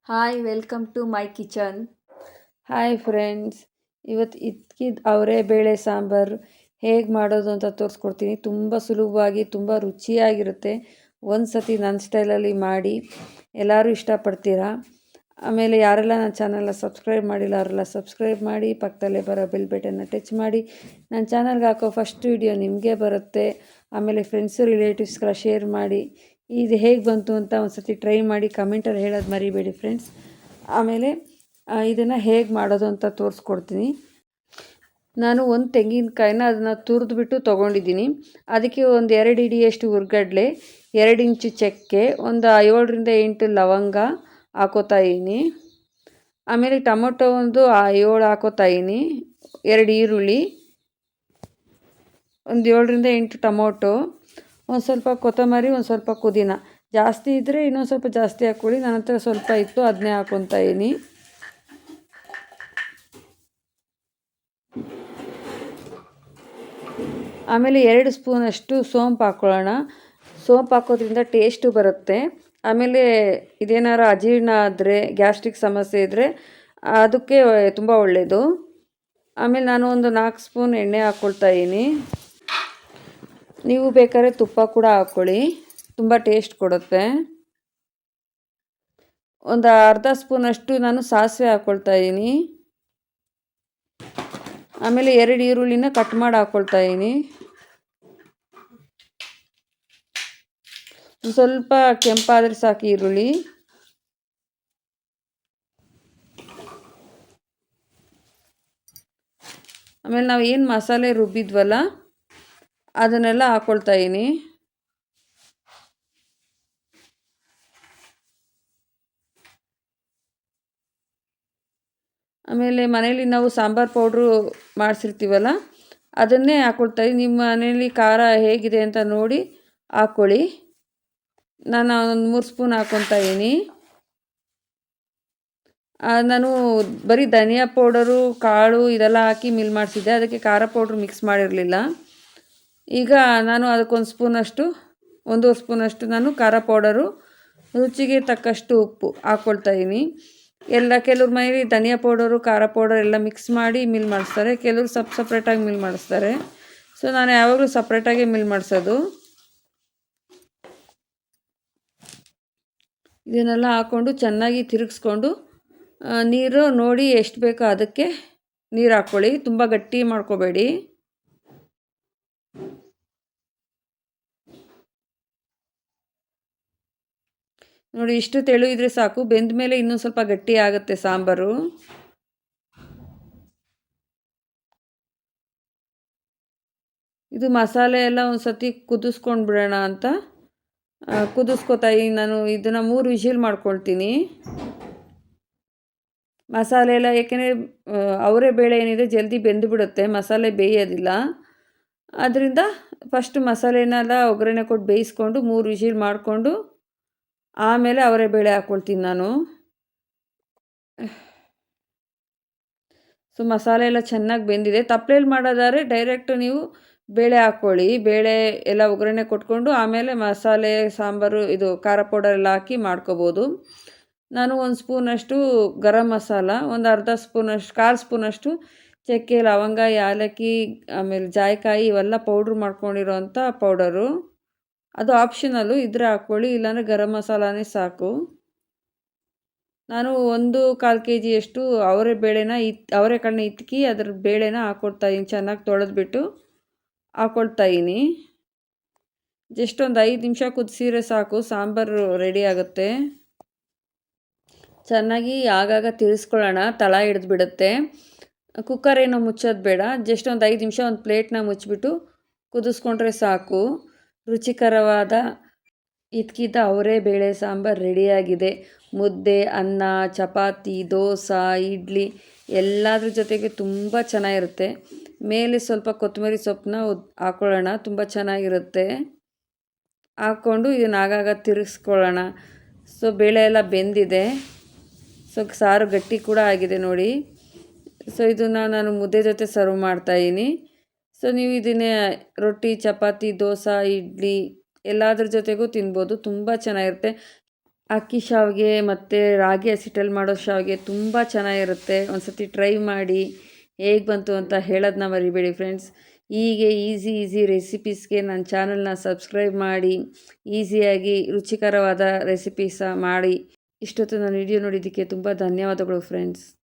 Hi welcome to my kitchen. Hi friends, ಇವತ್ತು ಇದ್ಕಿದ್ದು ಅವರೇ ಬೇಳೆ ಸಾಂಬಾರು ಹೇಗೆ ಮಾಡೋದು ಅಂತ ತೋರಿಸ್ಕೊಡ್ತೀನಿ. ತುಂಬ ಸುಲಭವಾಗಿ ತುಂಬ ರುಚಿಯಾಗಿರುತ್ತೆ. ಒಂದು ಸತಿ ನನ್ನ ಸ್ಟೈಲಲ್ಲಿ ಮಾಡಿ ಎಲ್ಲರೂ ಇಷ್ಟಪಡ್ತೀರಾ. ಆಮೇಲೆ ಯಾರೆಲ್ಲ ನನ್ನ ಚಾನಲ್ನ ಸಬ್ಸ್ಕ್ರೈಬ್ ಮಾಡಿಲ್ಲ ಅವರೆಲ್ಲ ಸಬ್ಸ್ಕ್ರೈಬ್ ಮಾಡಿ, ಪಕ್ಕದಲ್ಲೇ ಬರೋ ಬೆಲ್ ಬಟನ್ನ ಟಚ್ ಮಾಡಿ. ನನ್ನ ಚಾನಲ್ಗೆ ಹಾಕೋ ಫಸ್ಟ್ ವಿಡಿಯೋ ನಿಮಗೆ ಬರುತ್ತೆ. ಆಮೇಲೆ ಫ್ರೆಂಡ್ಸು ರಿಲೇಟಿವ್ಸ್ಗೆಲ್ಲ ಶೇರ್ ಮಾಡಿ. ಇದು ಹೇಗೆ ಬಂತು ಅಂತ ಒಂದು ಸತಿ ಟ್ರೈ ಮಾಡಿ ಕಮೆಂಟಲ್ಲಿ ಹೇಳೋದು ಮರಿಬೇಡಿ ಫ್ರೆಂಡ್ಸ್. ಆಮೇಲೆ ಇದನ್ನು ಹೇಗೆ ಮಾಡೋದು ಅಂತ ತೋರಿಸ್ಕೊಡ್ತೀನಿ. ನಾನು ಒಂದು ತೆಂಗಿನಕಾಯಿನ ಅದನ್ನು ತುರಿದ್ಬಿಟ್ಟು ತೊಗೊಂಡಿದ್ದೀನಿ. ಅದಕ್ಕೆ ಒಂದು 2 ಹಿಡಿಯಷ್ಟು ಹುರ್ಗಡ್ಲೆ, 2 ಇಂಚು ಚಕ್ಕೆ, ಒಂದು 7ರಿಂದ 8 ಲವಂಗ ಹಾಕೋತಾ ಇದ್ದೀನಿ. ಆಮೇಲೆ ಟೊಮೊಟೊ ಒಂದು 7 ಹಾಕೋತಾ ಇದ್ದೀನಿ. 2 ಈರುಳ್ಳಿ, ಒಂದು 7ರಿಂದ 8 ಟೊಮೊಟೊ, ಒಂದು ಸ್ವಲ್ಪ ಕೊತ್ತಂಬರಿ, ಒಂದು ಸ್ವಲ್ಪ ಪುದೀನ. ಜಾಸ್ತಿ ಇದ್ದರೆ ಇನ್ನೊಂದು ಸ್ವಲ್ಪ ಜಾಸ್ತಿ ಹಾಕ್ಕೊಳ್ಳಿ. ನನ್ನ ಹತ್ರ ಸ್ವಲ್ಪ ಇತ್ತು, ಅದನ್ನೇ ಹಾಕ್ಕೊತಾ ಇದ್ದೀನಿ. ಆಮೇಲೆ 2 ಸ್ಪೂನಷ್ಟು ಸೋಂಪು ಹಾಕ್ಕೊಳ್ಳೋಣ. ಸೋಂಪು ಹಾಕೋದ್ರಿಂದ ಟೇಸ್ಟು ಬರುತ್ತೆ. ಆಮೇಲೆ ಇದೇನಾರು ಅಜೀರ್ಣ ಆದರೆ, ಗ್ಯಾಸ್ಟ್ರಿಕ್ ಸಮಸ್ಯೆ ಇದ್ದರೆ ಅದಕ್ಕೆ ತುಂಬ ಒಳ್ಳೆಯದು. ಆಮೇಲೆ ನಾನು ಒಂದು 4 ಸ್ಪೂನ್ ಎಣ್ಣೆ ಹಾಕ್ಕೊಳ್ತಾ ಇದ್ದೀನಿ. ನೀವು ಬೇಕಾದ್ರೆ ತುಪ್ಪ ಕೂಡ ಹಾಕ್ಕೊಳ್ಳಿ, ತುಂಬ ಟೇಸ್ಟ್ ಕೊಡುತ್ತೆ. ಒಂದು ಅರ್ಧ ಸ್ಪೂನಷ್ಟು ನಾನು ಸಾಸಿವೆ ಹಾಕ್ಕೊಳ್ತಾ ಇದ್ದೀನಿ. ಆಮೇಲೆ 2 ಈರುಳ್ಳಿನ ಕಟ್ ಮಾಡಿ ಹಾಕ್ಕೊಳ್ತಾ ಇದ್ದೀನಿ. ಸ್ವಲ್ಪ ಕೆಂಪಾದರೆ ಸಾಕು ಈರುಳ್ಳಿ. ಆಮೇಲೆ ನಾವು ಏನು ಮಸಾಲೆ ರುಬ್ಬಿದ್ವಲ್ಲ ಅದನ್ನೆಲ್ಲ ಹಾಕ್ಕೊಳ್ತಾ ಇದ್ದೀನಿ. ಆಮೇಲೆ ಮನೇಲಿ ನಾವು ಸಾಂಬಾರು ಪೌಡ್ರು ಮಾಡಿಸಿರ್ತೀವಲ್ಲ ಅದನ್ನೇ ಹಾಕ್ಕೊಳ್ತಾ ಇದ್ದೀನಿ. ನಿಮ್ಮ ಮನೇಲಿ ಖಾರ ಹೇಗಿದೆ ಅಂತ ನೋಡಿ ಹಾಕ್ಕೊಳ್ಳಿ. ನಾನು ಒಂದು 3 ಸ್ಪೂನ್ ಹಾಕ್ಕೊತಾ ಇದ್ದೀನಿ. ನಾನು ಬರೀ ಧನಿಯಾ ಪೌಡರು, ಕಾಳು ಇದೆಲ್ಲ ಹಾಕಿ ಮಿಲ್ ಮಾಡಿಸಿದ್ದೆ, ಅದಕ್ಕೆ ಖಾರ ಪೌಡ್ರ್ ಮಿಕ್ಸ್ ಮಾಡಿರಲಿಲ್ಲ. ಈಗ ನಾನು ಅದಕ್ಕೊಂದು ಸ್ಪೂನಷ್ಟು, 1 ಸ್ಪೂನಷ್ಟು ನಾನು ಖಾರ ಪೌಡರು, ರುಚಿಗೆ ತಕ್ಕಷ್ಟು ಉಪ್ಪು ಹಾಕ್ಕೊಳ್ತಾ ಇದ್ದೀನಿ. ಕೆಲವ್ರ ಮನೇಲಿ ಧನಿಯಾ ಪೌಡರು, ಖಾರ ಪೌಡರ್ ಎಲ್ಲ ಮಿಕ್ಸ್ ಮಾಡಿ ಮಿಲ್ ಮಾಡಿಸ್ತಾರೆ, ಕೆಲವರು ಸಪ್ರೇಟಾಗಿ ಮಿಲ್ ಮಾಡಿಸ್ತಾರೆ. ಸೊ ನಾನು ಯಾವಾಗಲೂ ಸಪ್ರೇಟಾಗಿ ಮಿಲ್ ಮಾಡಿಸೋದು. ಇದನ್ನೆಲ್ಲ ಹಾಕ್ಕೊಂಡು ಚೆನ್ನಾಗಿ ತಿರುಗಿಸ್ಕೊಂಡು ನೀರು ನೋಡಿ ಎಷ್ಟು ಬೇಕೋ ಅದಕ್ಕೆ ನೀರು ಹಾಕ್ಕೊಳ್ಳಿ. ತುಂಬ ಗಟ್ಟಿ ಮಾಡ್ಕೋಬೇಡಿ. ನೋಡಿ, ಇಷ್ಟು ತೆಳು ಇದ್ರೆ ಸಾಕು. ಬೆಂದ ಮೇಲೆ ಇನ್ನೂ ಸ್ವಲ್ಪ ಗಟ್ಟಿ ಆಗುತ್ತೆ ಸಾಂಬಾರು. ಇದು ಮಸಾಲೆ ಎಲ್ಲ ಒಂದು ಸತಿ ಕುದಿಸ್ಕೊಂಡು ಬಿಡೋಣ ಅಂತ ಕುದಿಸ್ಕೊತಾ ಇದ್ದೀನಿ. ನಾನು ಇದನ್ನು 3 ವಿಷಿಲ್ ಮಾಡ್ಕೊಳ್ತೀನಿ. ಮಸಾಲೆ ಎಲ್ಲ ಏಕೆಂದರೆ ಅವರೇ ಬೇಳೆ ಏನಿದೆ ಜಲ್ದಿ ಬೆಂದು ಬಿಡುತ್ತೆ, ಮಸಾಲೆ ಬೇಯೋದಿಲ್ಲ. ಅದರಿಂದ ಫಸ್ಟ್ ಮಸಾಲೆನೆಲ್ಲ ಒಗ್ಗರಣೆ ಕೊಟ್ಟು ಬೇಯಿಸ್ಕೊಂಡು 3 ವಿಷಿಲ್ ಮಾಡಿಕೊಂಡು ಆಮೇಲೆ ಅವರೇ ಬೇಳೆ ಹಾಕ್ಕೊಳ್ತೀನಿ ನಾನು. ಸೊ ಮಸಾಲೆ ಎಲ್ಲ ಚೆನ್ನಾಗಿ ಬೆಂದಿದೆ. ತಪ್ಪಲೆಯಲ್ಲಿ ಮಾಡೋದಾದ್ರೆ ಡೈರೆಕ್ಟ್ ನೀವು ಬೇಳೆ ಹಾಕ್ಕೊಳ್ಳಿ. ಬೇಳೆ ಎಲ್ಲ ಒಗ್ಗರಣೆ ಕೊಟ್ಕೊಂಡು ಆಮೇಲೆ ಮಸಾಲೆ ಸಾಂಬಾರು ಇದು ಖಾರ ಪೌಡರ್ ಎಲ್ಲ ಹಾಕಿ ಮಾಡ್ಕೋಬೋದು. ನಾನು 1 ಸ್ಪೂನಷ್ಟು ಗರಂ ಮಸಾಲ, ಒಂದು ಅರ್ಧ ಸ್ಪೂನಷ್ಟು, 1/4 ಸ್ಪೂನಷ್ಟು ಚಕ್ಕೆ, ಲವಂಗ, ಯಾಲಕ್ಕಿ, ಆಮೇಲೆ ಜಾಯಿಕಾಯಿ ಇವೆಲ್ಲ ಪೌಡ್ರ್ ಮಾಡ್ಕೊಂಡಿರೋಂಥ ಪೌಡರು. ಅದು ಆಪ್ಷನಲ್ಲು, ಇದ್ರೆ ಹಾಕ್ಕೊಳ್ಳಿ, ಇಲ್ಲಾಂದರೆ ಗರಂ ಮಸಾಲಾನೇ ಸಾಕು. ನಾನು 1/4 kgಯಷ್ಟು ಅವರೆಕಾಳನ್ನ ಇತ್ಕಿ ಅದ್ರ ಬೇಳೆನ ಹಾಕ್ಕೊಳ್ತಾ ಇದ್ದೀನಿ. ಚೆನ್ನಾಗಿ ತೊಳೆದ್ಬಿಟ್ಟು ಹಾಕ್ಕೊಳ್ತಾ ಇದ್ದೀನಿ. ಜಸ್ಟ್ ಒಂದು 5 ನಿಮಿಷ ಕುದಿಸಿದ್ರೆ ಸಾಕು, ಸಾಂಬಾರು ರೆಡಿ ಆಗುತ್ತೆ. ಚೆನ್ನಾಗಿ ಆಗಾಗ ತಿರ್ಸ್ಕೊಳ್ಳೋಣ, ತಳ ಹಿಡಿದ್ಬಿಡುತ್ತೆ. ಕುಕ್ಕರ್ ಏನೋ ಮುಚ್ಚೋದು ಬೇಡ. ಜಸ್ಟ್ ಒಂದು 5 ನಿಮಿಷ ಒಂದು ಪ್ಲೇಟ್ನ ಮುಚ್ಚಿಬಿಟ್ಟು ಕುದಿಸ್ಕೊಂಡ್ರೆ ಸಾಕು. ರುಚಿಕರವಾದ ಇದ್ಕಿದ್ದ ಅವರೇ ಬೇಳೆ ಸಾಂಬಾರು ರೆಡಿಯಾಗಿದೆ. ಮುದ್ದೆ, ಅನ್ನ, ಚಪಾತಿ, ದೋಸೆ, ಇಡ್ಲಿ ಎಲ್ಲದ್ರ ಜೊತೆಗೆ ತುಂಬ ಚೆನ್ನಾಗಿರುತ್ತೆ. ಮೇಲೆ ಸ್ವಲ್ಪ ಕೊತ್ತಂಬರಿ ಸೊಪ್ಪನ್ನ ಹಾಕ್ಕೊಳ್ಳೋಣ, ತುಂಬ ಚೆನ್ನಾಗಿರುತ್ತೆ. ಹಾಕ್ಕೊಂಡು ಇದನ್ನು ಆಗಾಗ ತಿರುಗಿಸ್ಕೊಳ್ಳೋಣ. ಸೊ ಬೇಳೆ ಎಲ್ಲ ಬೆಂದಿದೆ. ಸೊ ಸಾರು ಗಟ್ಟಿ ಕೂಡ ಆಗಿದೆ ನೋಡಿ. ಸೊ ಇದನ್ನು ನಾನು ಮುದ್ದೆ ಜೊತೆ ಸರ್ವ್ ಮಾಡ್ತಾಯಿದ್ದೀನಿ. ಸೊ ನೀವು ಇದನ್ನೇ ರೊಟ್ಟಿ, ಚಪಾತಿ, ದೋಸೆ, ಇಡ್ಲಿ ಎಲ್ಲದ್ರ ಜೊತೆಗೂ ತಿನ್ಬೋದು. ತುಂಬ ಚೆನ್ನಾಗಿರುತ್ತೆ. ಅಕ್ಕಿ ಶಾವಿಗೆ ಮತ್ತು ರಾಗಿ ಹಸಿಟ್ಟಲ್ಲಿ ಮಾಡೋ ಶಾವಿಗೆ ತುಂಬ ಚೆನ್ನಾಗಿರುತ್ತೆ. ಒಂದು ಸತಿ ಟ್ರೈ ಮಾಡಿ ಹೇಗೆ ಬಂತು ಅಂತ ಹೇಳೋದನ್ನ ಮರಿಬೇಡಿ ಫ್ರೆಂಡ್ಸ್. ಹೀಗೆ ಈಸಿ ರೆಸಿಪೀಸ್ಗೆ ನನ್ನ ಚಾನಲ್ನ ಸಬ್ಸ್ಕ್ರೈಬ್ ಮಾಡಿ ಈಸಿಯಾಗಿ ರುಚಿಕರವಾದ ರೆಸಿಪೀಸ ಮಾಡಿ. ಇಷ್ಟೊತ್ತು ನಾನು ವಿಡಿಯೋ ನೋಡಿದ್ದಕ್ಕೆ ತುಂಬ ಧನ್ಯವಾದಗಳು ಫ್ರೆಂಡ್ಸ್.